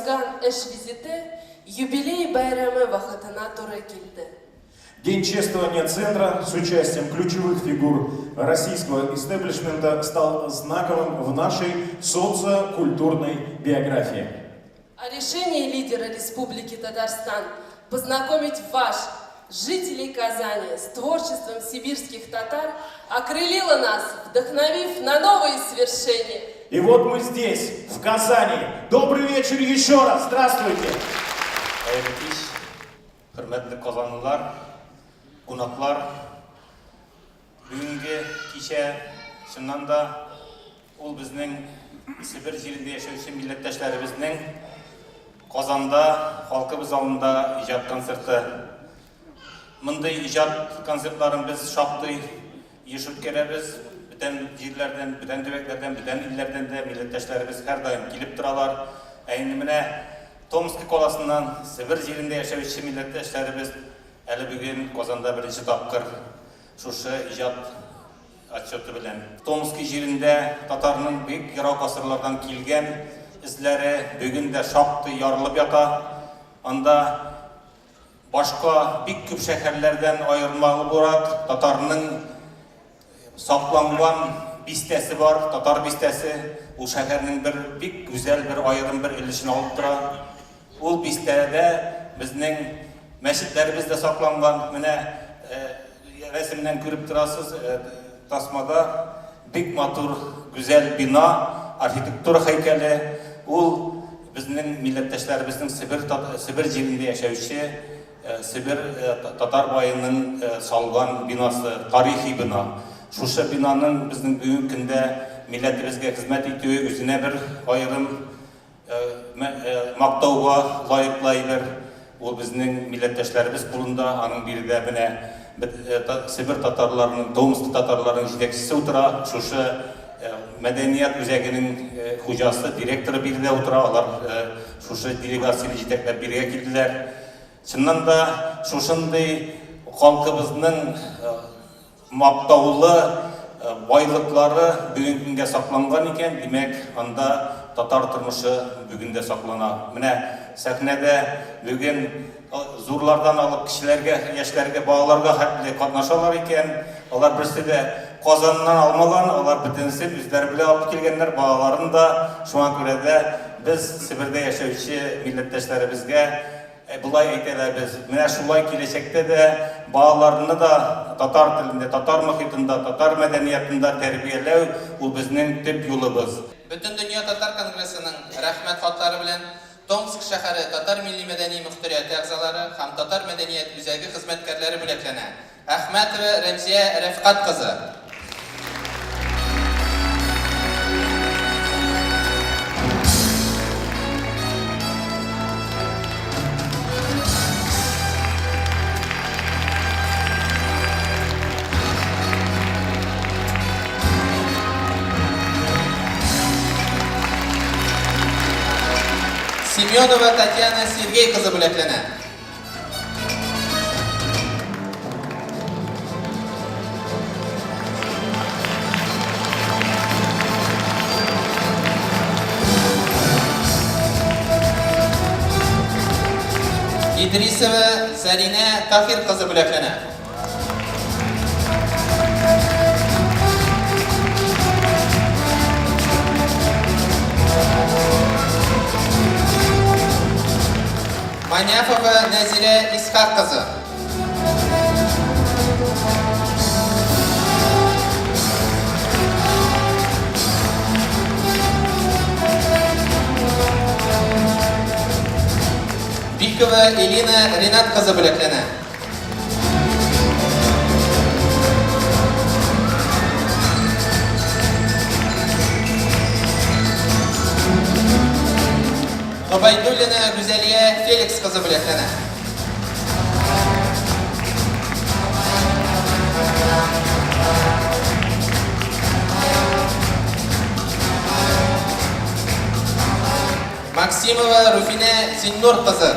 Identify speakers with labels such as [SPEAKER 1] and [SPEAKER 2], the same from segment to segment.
[SPEAKER 1] Язган эш визиты, юбилей байрамы вахатына туры килде.
[SPEAKER 2] День чествования центра с участием ключевых фигур российского истеблишмента стал знаковым в нашей социокультурной биографии.
[SPEAKER 1] О решении лидера Республики Татарстан познакомить жителей Казани, с творчеством сибирских татар окрылило нас, вдохновив на новые свершения.
[SPEAKER 2] И вот мы здесь, в Казани. Добрый вечер еще раз. Здравствуйте.
[SPEAKER 3] Hürmetli Kazanlılar, konaklar, bugünkü kişe şundan da ol bizning Sibir yerinde yaşayışı milletteşlerimizning Kazanda, halkımız alında icad konserti. Bunday icad konsertlerini biz şahtı yaşayıp keremiz. Bütün yerlerden, bütün tüveklerden, bütün illerden de milletteşlerimiz her daim gelip duralar. Aynı Tomski kolasından Sibir yerinde yaşayışı milletteşlerimiz әлі бүгін Қазанда бірінші тапқыр шушы ижад отчеты білен. Томский жерінде татарның бек ярау ғасырлардан келген ізлері бүгінде шақты ярылып ята. Анда башқа бек көп шәһәрләрдән айырмалы бурат татарның сакланган бистәсе бар, татар бистәсе. Ул шәһәрнең бер бик güzel бер айрым бер өлешен алып тора. Ул бистәдә безнең Мәшіттерімізде сақланған, міне рәсімнен көріп тұрасыз, тасмада бик матур, güzel бина, архитектура хайкәлі. Ол біздің милләттәшләріміздің Сибир жерінде яшәүче Сибир татар байының салған бинасы, тарихи бина. Шушы бинаның біздің бүгінгі күнде милләтімізге хезмәт итүе үзенә бір айрым мақтауға лайыклай бер. Ол біздің милләттәшләріміз қолында, аның бірде міне Сибир татарларының, Томский татарларының жетекшісі отыра, шушы мәдениет үзәгінің хужасы, директоры бірде отыра, алар шушы делегациялы жетеклер бірге келділер. Шыннан да шушындай халқымыздың мақтаулы байлыклары бүгінгі күнге сақланған екен, демек анда татар тұрмышы бүгінде сақлана. Міне сәхнәдә бүгін зурлардан алып кішілерге, яшьләргә, балаларға хәтле катнашалар икән. Алар берсе дә Казаннан алмаган, алар бөтенсе үзләре белән алып килгәннәр балаларын да. Шуңа күрә дә без Сибирдә яшәүче милләттәшләребезгә булай әйтәләбез. Менә шулай киләчәктә дә балаларны да татар телендә, татар мөхитендә, татар мәдәниятендә тәрбияләү ул безнең төп юлыбыз.
[SPEAKER 4] Бөтен дөнья татар конгрессының рәхмәт хатлары белән Томск шәһәре татар милли мәдәни мөхтәрияте әгъзалары һәм татар мәдәният үзәге хезмәткәрләре бүләкләнә. Әхмәтова Рәмзия Рәфкать кызы. Семенова Татьяна Сергей кызы бүләкләнә. Идрисова Зарина Таһир кызы бүләкләнә. Маняфова Назира Исхак кызы. Бикова Элина Ринат кызы бүләкләнә. Габайдуллина Гүзәлия Феликс кызы бүләкләнә. Максимова Руфина Зиннур кызы.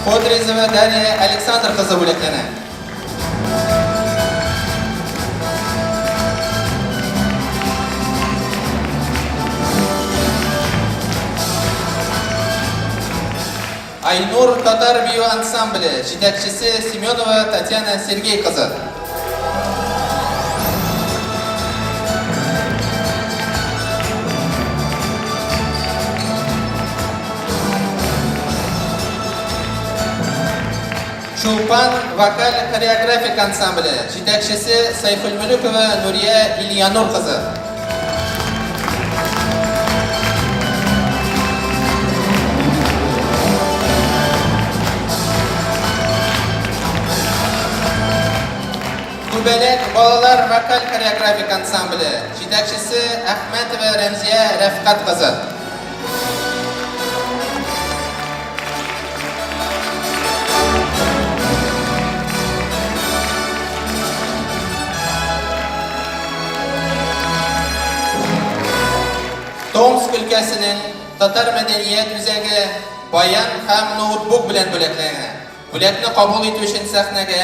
[SPEAKER 4] Xo'drezova Dariya Aleksandr qizi bo'laklana. Aynur Tatar Biyo ansambli yetakchisi Semyonova Tatyana Sergey qizi. Chulpan vokal xoreografik ansambli yetakchisi Sayfulmulukova Nuriya Ilyanur qizi. Kubelek bolalar vokal xoreografik ansambli yetakchisi Ahmetova Ramziya Rafqat qizi. Tomsk ülkəsinin Tatar Mədəniyyət Üzəgi bayan həm notebook bilan bo'laklangan. Bo'lakni qabul etish uchun sahnaga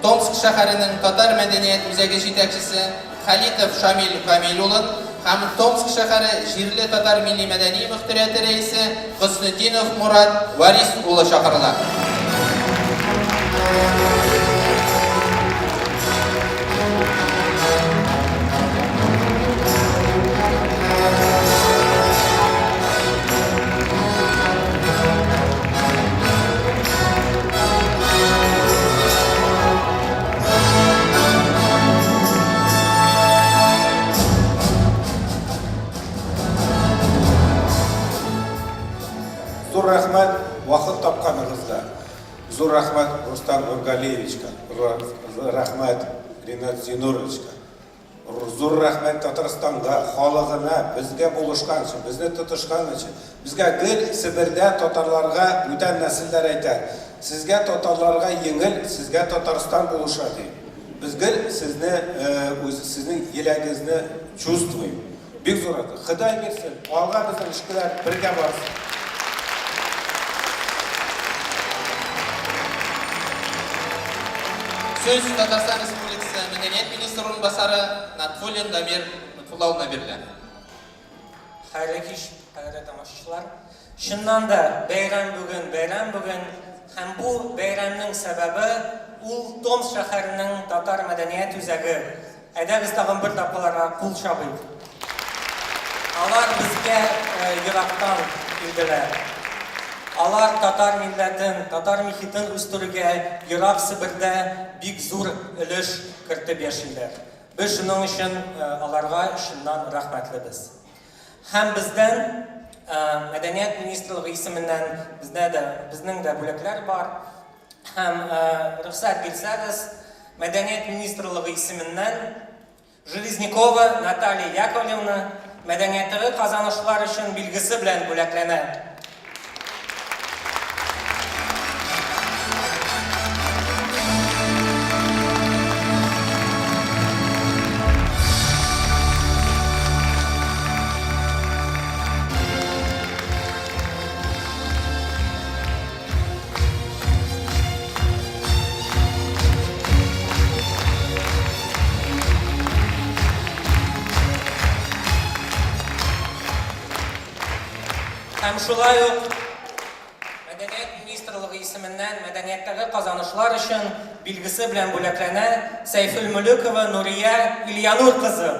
[SPEAKER 4] Tomsk shahrining Tatar Mədəniyyət Üzəgi yetakchisi Xalitov Shamil Kamilulov ham Tomsk shahri Jirli Tatar Milliy Madaniy muxtoriyati raisi Husniddinov Murad Varis o'g'li chaqiriladi.
[SPEAKER 5] Зур рахмат вақыт тапқаныңызға. Зур рахмат Рустам Нургалиевичқа, рахмат Ринат Зинуровичқа. Зур рахмат Татарстанға, халығына, бізге болышқаншы, бізні тұтышқаншы. Бізге гіл Сібірде татарларға өтен нәсілдер айтар. Сізге татарларға еңіл, сізге Татарстан болышады. Біз гіл сіздің еләгізні чувствуем. Бек зұрады. Құдай берсін, алға біздің ішкілер бірге барсын.
[SPEAKER 4] Söz Tatarstan Respublikası Medeniyet Ministri Orunbasarı Natfulin Damir Mutfullavna beriladi.
[SPEAKER 6] Xayrli kech, qadrli tomoshabinlar. Shundan da bayram bugun ham bu bayramning sababi ul Tomsk shahrining Tatar madaniyat o'zagi. Adag'iz tag'in bir daqiqalarga qul shabid. Ular bizga yiroqdan keldilar. Алар татар милләтен, татар михитен үстерүгә Ерак Сибирдә бик зур өлеш кертеп яшиләр. Без шуның өчен аларга шуннан рәхмәтлебез. Һәм бездән Мәдәният министрлыгы исеменнән безнең дә бүләкләр бар. Һәм рөхсәт бирсәгез, Мәдәният министрлыгы исеменнән Железнякова Наталья Яковлевна мәдәнияттәге казанышлар өчен билгесе белән бүләкләнә. Һәм шулай ук Мәдәният министрлыгы исеменнән мәдәнияттәге казанышлар өчен билгесе белән бүләкләнә Сайфулмулукова Нурия Илянур кызы.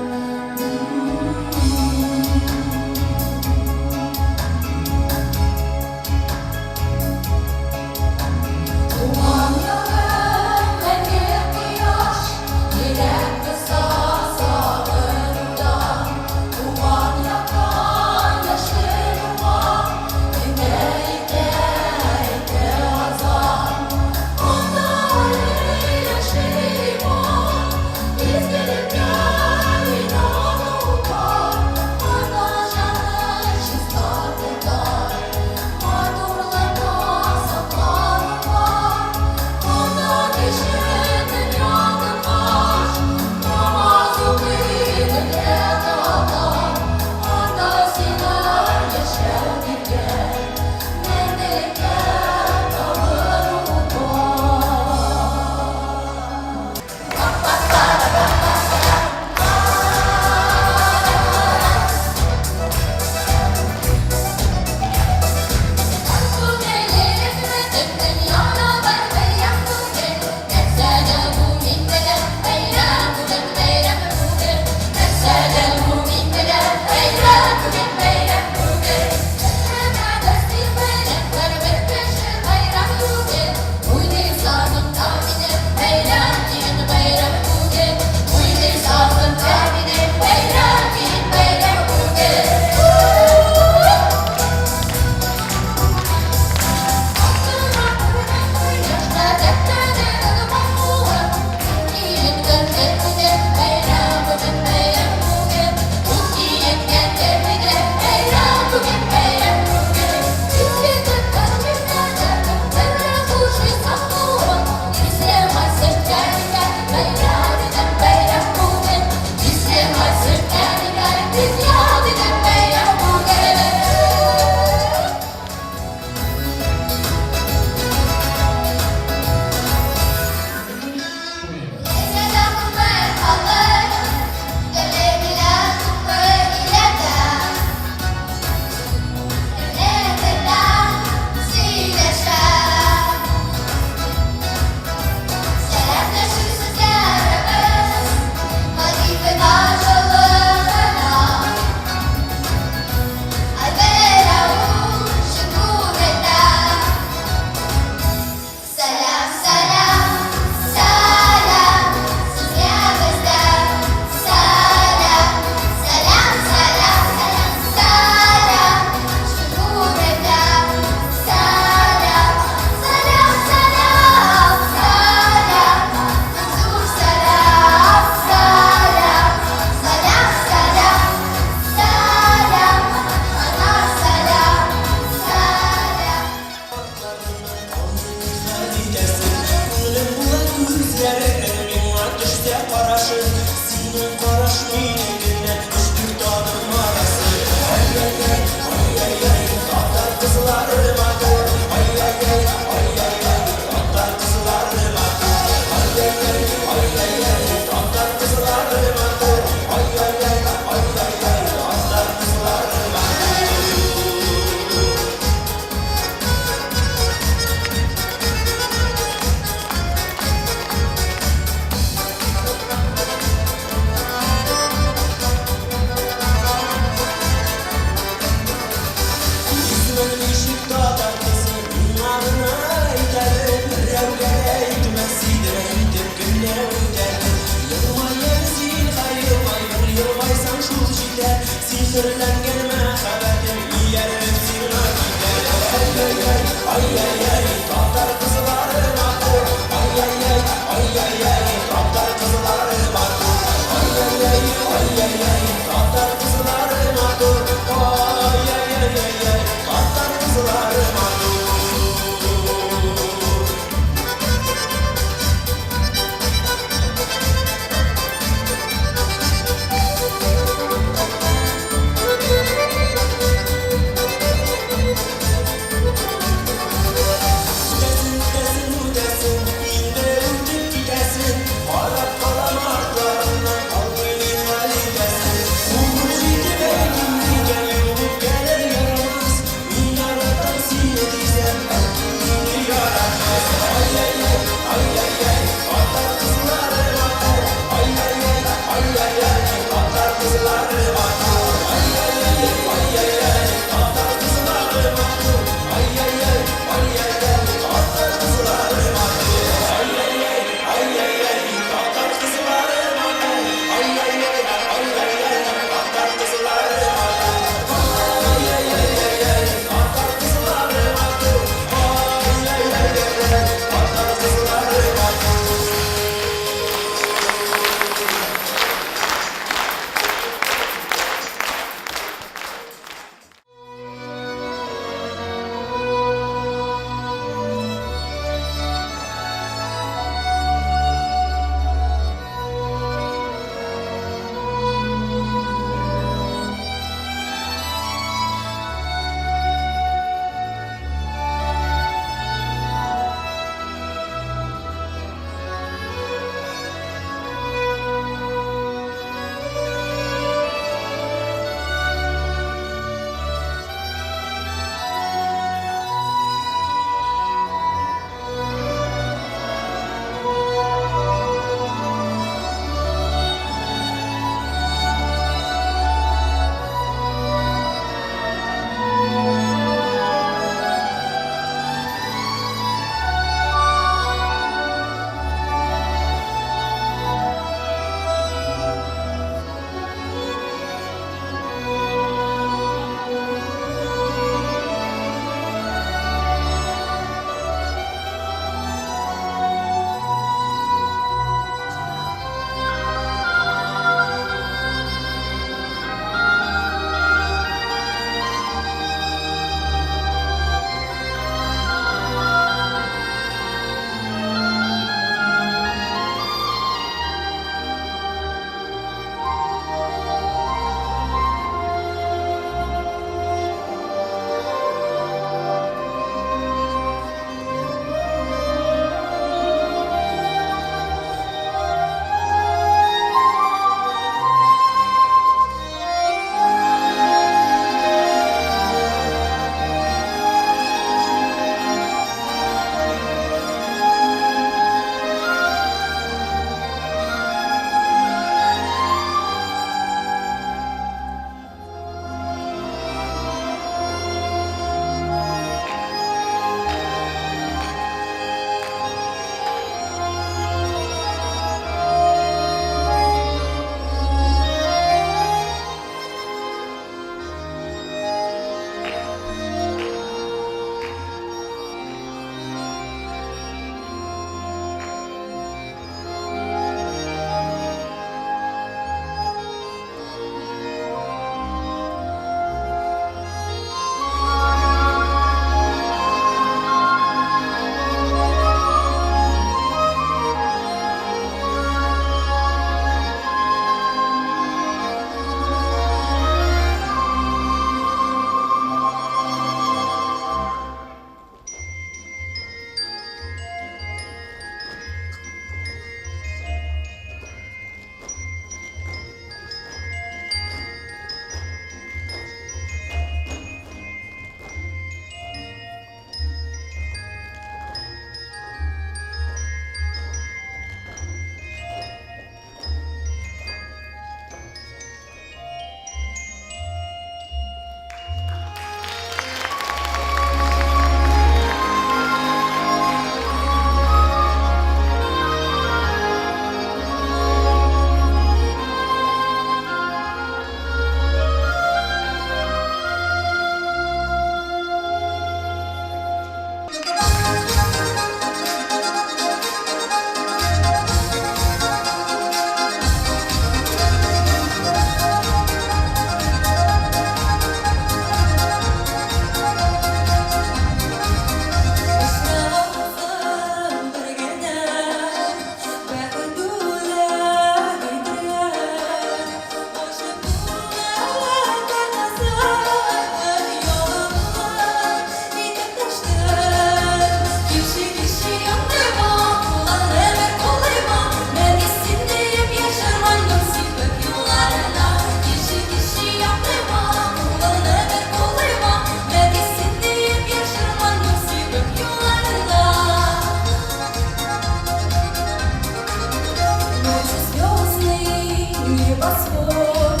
[SPEAKER 7] восход,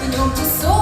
[SPEAKER 7] днем песок